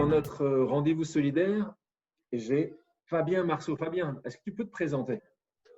dans notre rendez-vous solidaire, j'ai Fabien Marceau. Fabien, est-ce que tu peux te présenter?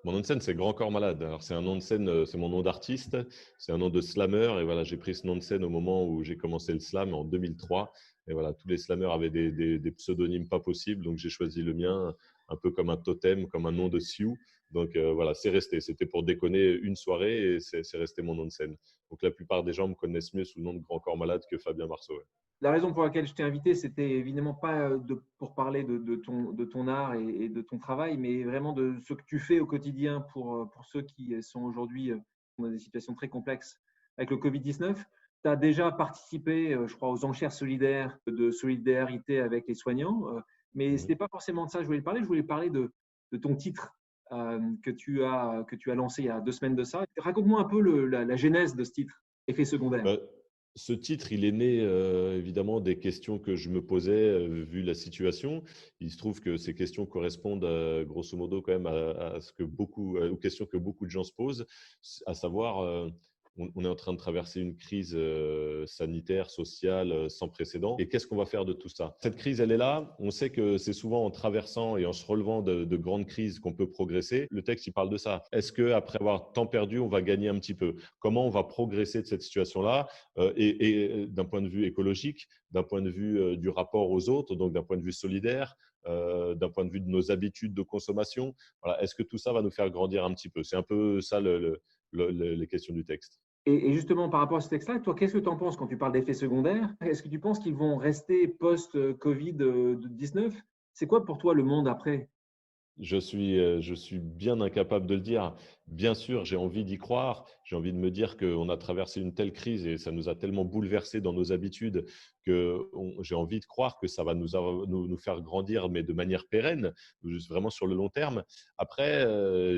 Mon nom de scène, c'est Grand Corps Malade. Alors, c'est un nom de scène, c'est mon nom d'artiste, c'est un nom de slammer. Et voilà, j'ai pris ce nom de scène au moment où j'ai commencé le slam en 2003. Et voilà, tous les slammers avaient des pseudonymes pas possibles. Donc, j'ai choisi le mien, un peu comme un totem, comme un nom de Sioux. Donc, voilà, c'est resté. C'était pour déconner une soirée et c'est resté mon nom de scène. Donc, la plupart des gens me connaissent mieux sous le nom de Grand Corps Malade que Fabien Marceau. Ouais. La raison pour laquelle je t'ai invité, c'était évidemment pas pour parler de ton art et de ton travail, mais vraiment de ce que tu fais au quotidien pour ceux qui sont aujourd'hui dans des situations très complexes avec le Covid-19. Tu as déjà participé, je crois, aux enchères solidaires de solidarité avec les soignants, mais ce Mhm. n'était pas forcément de ça que je voulais parler. Je voulais parler de ton titre que tu as lancé il y a 2 semaines de ça. Raconte-moi un peu la genèse de ce titre, Effet secondaire. Bah, ce titre, il est né évidemment des questions que je me posais vu la situation. Il se trouve que ces questions correspondent grosso modo quand même à ce que aux questions que beaucoup de gens se posent, à savoir on est en train de traverser une crise sanitaire, sociale sans précédent. Et qu'est-ce qu'on va faire de tout ça? Cette crise, elle est là. On sait que c'est souvent en traversant et en se relevant de grandes crises qu'on peut progresser. Le texte, il parle de ça. Est-ce qu'après avoir tant perdu, on va gagner un petit peu? Comment on va progresser de cette situation-là et d'un point de vue écologique, d'un point de vue du rapport aux autres, donc d'un point de vue solidaire, d'un point de vue de nos habitudes de consommation. Voilà. Est-ce que tout ça va nous faire grandir un petit peu? C'est un peu ça les questions du texte. Et justement, par rapport à ce texte-là, toi, qu'est-ce que tu en penses quand tu parles d'effets secondaires? Est-ce que tu penses qu'ils vont rester post-Covid-19? C'est quoi pour toi le monde après? Je suis bien incapable de le dire. Bien sûr, j'ai envie d'y croire. J'ai envie de me dire qu'on a traversé une telle crise et ça nous a tellement bouleversés dans nos habitudes que j'ai envie de croire que ça va nous faire grandir, mais de manière pérenne, juste vraiment sur le long terme. Après,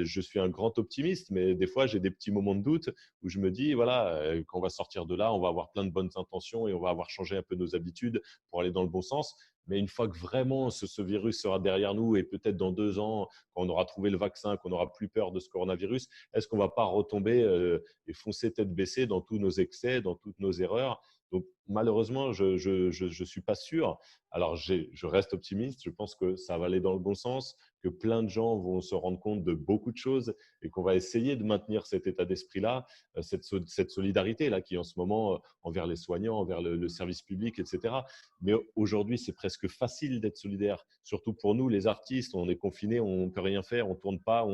je suis un grand optimiste, mais des fois, j'ai des petits moments de doute où je me dis, voilà, quand on va sortir de là, on va avoir plein de bonnes intentions et on va avoir changé un peu nos habitudes pour aller dans le bon sens. Mais une fois que vraiment ce virus sera derrière nous et peut-être dans 2 ans, quand on aura trouvé le vaccin, qu'on n'aura plus peur de ce coronavirus, est-ce qu'on ne va pas retomber et foncer tête baissée dans tous nos excès, dans toutes nos erreurs? Donc malheureusement, je suis pas sûr. Alors je reste optimiste. Je pense que ça va aller dans le bon sens, que plein de gens vont se rendre compte de beaucoup de choses et qu'on va essayer de maintenir cet état d'esprit-là, cette solidarité-là qui est en ce moment envers les soignants, envers le service public, etc. Mais aujourd'hui, c'est presque facile d'être solidaire, surtout pour nous, les artistes. On est confinés, on ne peut rien faire, on ne tourne pas.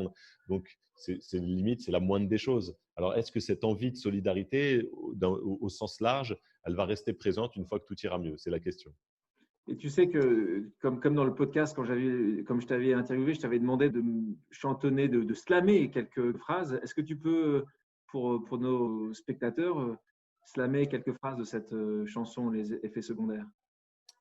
Donc, c'est limite, c'est la moindre des choses. Alors, est-ce que cette envie de solidarité, au sens large, elle va rester présente une fois que tout ira mieux? C'est la question. Et tu sais que, comme dans le podcast, comme je t'avais interviewé, je t'avais demandé de me chantonner, de slammer quelques phrases. Est-ce que tu peux, pour nos spectateurs, slammer quelques phrases de cette chanson, Les effets secondaires?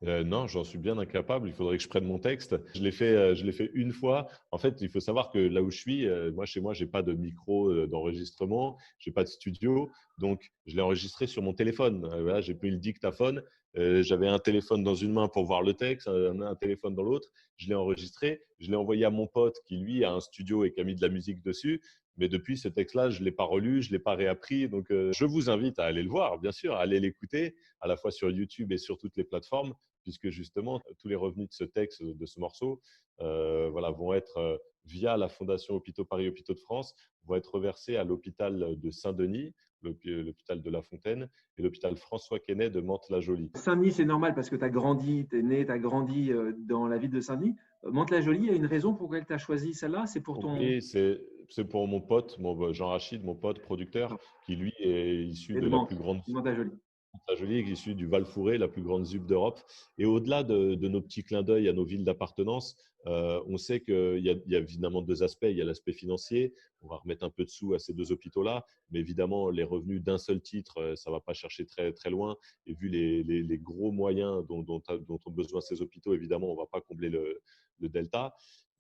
Non, j'en suis bien incapable. Il faudrait que je prenne mon texte. Je l'ai fait une fois. En fait, il faut savoir que là où je suis, moi, chez moi, j'ai pas de micro d'enregistrement, j'ai pas de studio. Donc, je l'ai enregistré sur mon téléphone. Voilà, j'ai pris le dictaphone. J'avais un téléphone dans une main pour voir le texte, un téléphone dans l'autre. Je l'ai enregistré. Je l'ai envoyé à mon pote qui, lui, a un studio et qui a mis de la musique dessus. Mais depuis, ce texte-là, je ne l'ai pas relu, je ne l'ai pas réappris. Donc, je vous invite à aller le voir, bien sûr, à aller l'écouter, à la fois sur YouTube et sur toutes les plateformes, puisque justement, tous les revenus de ce texte, de ce morceau, voilà, vont être, via la Fondation Hôpitaux Paris Hôpitaux de France, vont être reversés à l'hôpital de Saint-Denis, l'hôpital de La Fontaine et l'hôpital François Quesnay de Mantes-la-Jolie. Saint-Denis, c'est normal parce que tu as grandi, tu es né, tu as grandi dans la ville de Saint-Denis. Mantes-la-Jolie, il y a une raison pour laquelle tu as choisi celle-là? C'est pour ton… Oui, c'est pour mon pote, Jean Rachid, mon pote producteur, D'accord. qui lui est issu Et de de la Mantes, plus grande Mantes-la-Jolie. Jolie, issu du Val-Fouré, la plus grande ZUP d'Europe. Et au-delà de nos petits clins d'œil à nos villes d'appartenance, on sait qu'il y a évidemment 2 aspects. Il y a l'aspect financier. On va remettre un peu de sous à ces 2 hôpitaux-là. Mais évidemment, les revenus d'un seul titre, ça ne va pas chercher très, très loin. Et vu les gros moyens dont ont besoin ces hôpitaux, évidemment, on ne va pas combler le delta.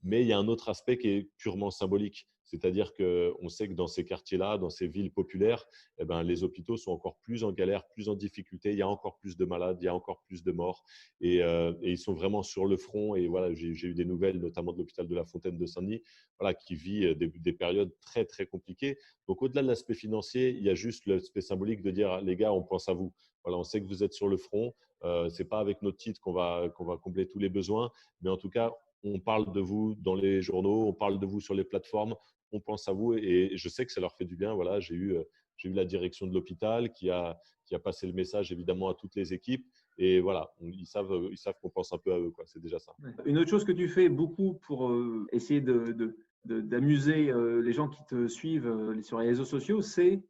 Mais il y a un autre aspect qui est purement symbolique. C'est-à-dire qu'on sait que dans ces quartiers-là, dans ces villes populaires, eh ben, les hôpitaux sont encore plus en galère, plus en difficulté. Il y a encore plus de malades, il y a encore plus de morts. Et ils sont vraiment sur le front. Et voilà, j'ai eu des nouvelles, notamment de l'hôpital de La Fontaine de Saint-Denis, voilà, qui vit des périodes très, très compliquées. Donc, au-delà de l'aspect financier, il y a juste l'aspect symbolique de dire, les gars, on pense à vous. Voilà, on sait que vous êtes sur le front. Ce n'est pas avec notre titre qu'on va combler tous les besoins. Mais en tout cas, on parle de vous dans les journaux, on parle de vous sur les plateformes, on pense à vous et je sais que ça leur fait du bien. Voilà, j'ai eu la direction de l'hôpital qui a passé le message évidemment à toutes les équipes et voilà, ils savent qu'on pense un peu à eux, quoi. C'est déjà ça. Une autre chose que tu fais beaucoup pour essayer d'amuser les gens qui te suivent sur les réseaux sociaux, c'est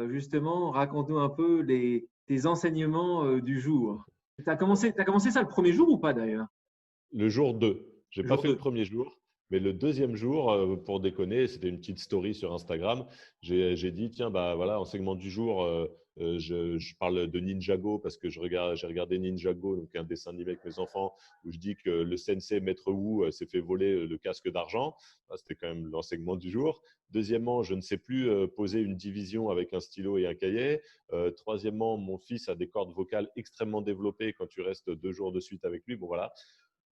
justement, raconte-nous un peu tes enseignements du jour. Tu as commencé ça le premier jour ou pas d'ailleurs? Le jour 2, je n'ai Le pas jour fait le 2. premier jour, mais le deuxième jour, pour déconner, c'était une petite story sur Instagram. J'ai dit, tiens, bah voilà, enseignement du jour, je parle de Ninjago parce que j'ai regardé Ninjago, donc un dessin animé avec mes enfants, où je dis que le sensei Maître Wu s'est fait voler le casque d'argent. C'était quand même l'enseignement du jour. Deuxièmement, je ne sais plus poser une division avec un stylo et un cahier. Troisièmement, mon fils a des cordes vocales extrêmement développées quand tu restes 2 jours de suite avec lui. Bon, voilà.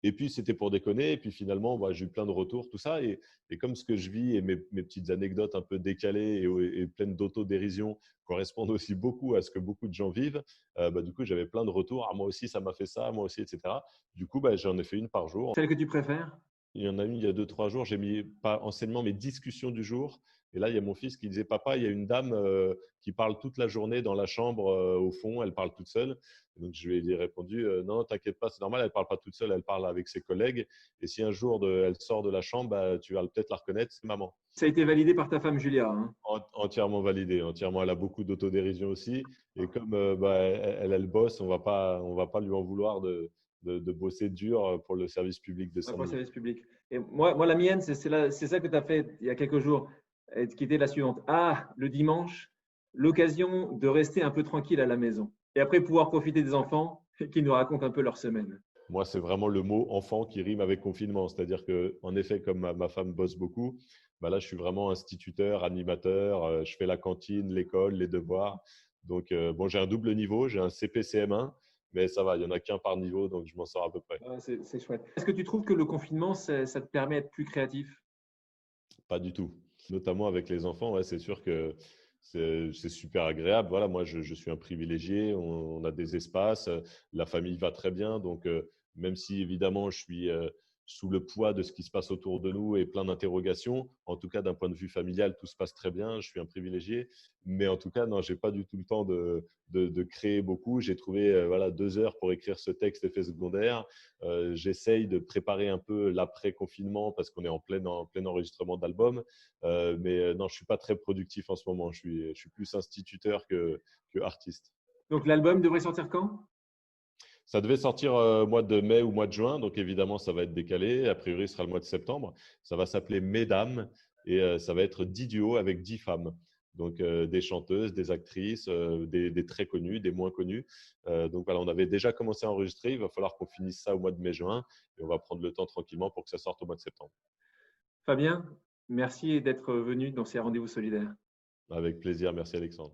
Et puis, c'était pour déconner. Et puis, finalement, j'ai eu plein de retours, tout ça. Et comme ce que je vis et mes petites anecdotes un peu décalées et pleines d'autodérision correspondent aussi beaucoup à ce que beaucoup de gens vivent, du coup, j'avais plein de retours. Ah, moi aussi, ça m'a fait ça, moi aussi, etc. Du coup, j'en ai fait une par jour. Celle que tu préfères? Il y en a une il y a 2, 3 jours. J'ai mis pas enseignement, mais discussion du jour. Et là, il y a mon fils qui disait, papa, il y a une dame qui parle toute la journée dans la chambre au fond. Elle parle toute seule. Et donc, je lui ai répondu, non, t'inquiète pas, c'est normal. Elle parle pas toute seule. Elle parle avec ses collègues. Et si un jour elle sort de la chambre, tu vas peut-être la reconnaître. C'est maman. Ça a été validé par ta femme Julia, hein. Entièrement validé. Entièrement. Elle a beaucoup d'autodérision aussi. Et comme elle bosse, on va pas lui en vouloir de bosser dur pour le service public de Pour le Saint-Denis. service public. Et moi, la mienne, c'est ça que tu as fait il y a quelques jours, qui était la suivante. Ah, le dimanche, l'occasion de rester un peu tranquille à la maison. Et après, pouvoir profiter des enfants qui nous racontent un peu leur semaine. Moi, c'est vraiment le mot enfant qui rime avec confinement. C'est-à-dire que, en effet, comme ma femme bosse beaucoup, là, je suis vraiment instituteur, animateur. Je fais la cantine, l'école, les devoirs. Donc, bon, j'ai un double niveau. J'ai un CP-CM1, mais ça va, il n'y en a qu'un par niveau, donc je m'en sors à peu près. Ah, c'est chouette. Est-ce que tu trouves que le confinement, ça te permet d'être plus créatif? Pas du tout. Notamment avec les enfants, ouais, c'est sûr que c'est super agréable. Voilà, moi, je suis un privilégié. On a des espaces. La famille va très bien. Donc, même si évidemment, je suis sous le poids de ce qui se passe autour de nous et plein d'interrogations, en tout cas, d'un point de vue familial, tout se passe très bien. Je suis un privilégié. Mais en tout cas, non, j'ai pas du tout le temps de créer beaucoup. J'ai trouvé 2 heures pour écrire ce texte effet secondaire. J'essaye de préparer un peu l'après-confinement parce qu'on est en plein enregistrement d'album. Mais non, je ne suis pas très productif en ce moment. Je suis plus instituteur que artiste. Donc, l'album devrait sortir quand? Ça devait sortir mois de mai ou mois de juin, donc évidemment, ça va être décalé. A priori, ce sera le mois de septembre. Ça va s'appeler Mesdames et ça va être 10 duos avec 10 femmes. Donc, des chanteuses, des actrices, des très connues, des moins connues. Donc, voilà, on avait déjà commencé à enregistrer. Il va falloir qu'on finisse ça au mois de mai-juin et on va prendre le temps tranquillement pour que ça sorte au mois de septembre. Fabien, merci d'être venu dans ces rendez-vous solidaires. Avec plaisir. Merci, Alexandre.